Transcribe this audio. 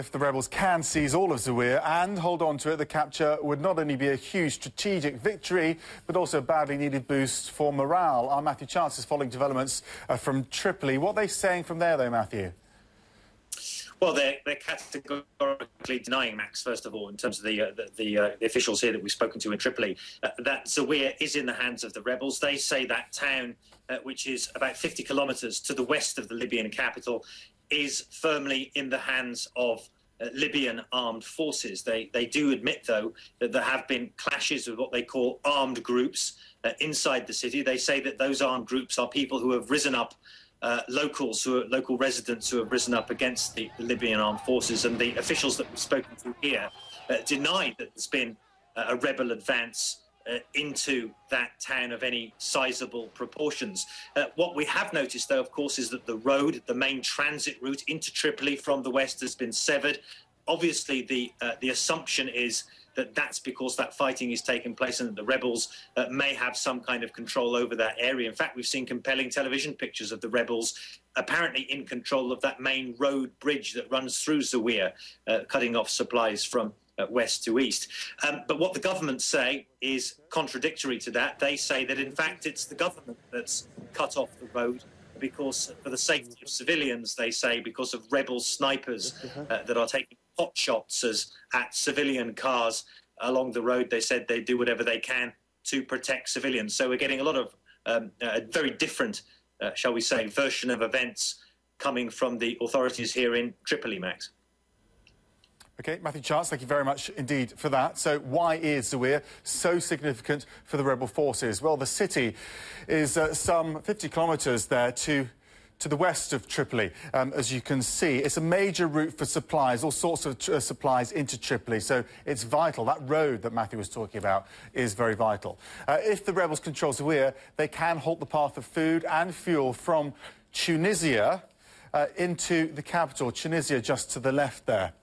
If the rebels can seize all of Zawiya and hold on to it, the capture would not only be a huge strategic victory, but also a badly needed boost for morale. Our Matthew Chance is following developments from Tripoli. What are they saying from there, though, Matthew? Well, they're categorically denying, Max, first of all, in terms of the officials here that we've spoken to in Tripoli, that Zawiya is in the hands of the rebels. They say that town, which is about 50 kilometres to the west of the Libyan capital, is firmly in the hands of Libyan armed forces. They do admit, though, that there have been clashes with what they call armed groups inside the city. They say that those armed groups are people who have risen up, local residents who have risen up against the Libyan armed forces, and the officials that we've spoken to here denied that there's been a rebel advance into that town of any sizable proportions. What we have noticed, though, of course, is that the road, the main transit route into Tripoli from the west, has been severed. Obviously, the assumption is that that's because that fighting is taking place and that the rebels may have some kind of control over that area. In fact, we've seen compelling television pictures of the rebels apparently in control of that main road bridge that runs through Zawiya, cutting off supplies from west to east. But what the government say is contradictory to that. They say that, in fact, it's the government that's cut off the road because, for the safety of civilians, they say, because of rebel snipers that are taking pot shots at civilian cars along the road. They said they do whatever they can to protect civilians. So we're getting a lot of a very different, shall we say, version of events coming from the authorities here in Tripoli, Max. OK, Matthew Chance, thank you very much indeed for that. So why is Zawiya so significant for the rebel forces? Well, the city is some 50 kilometres there to the west of Tripoli. As you can see, it's a major route for supplies, all sorts of supplies into Tripoli. So it's vital. That road that Matthew was talking about is very vital. If the rebels control Zawiya, they can halt the path of food and fuel from Tunisia into the capital, Tunisia just to the left there.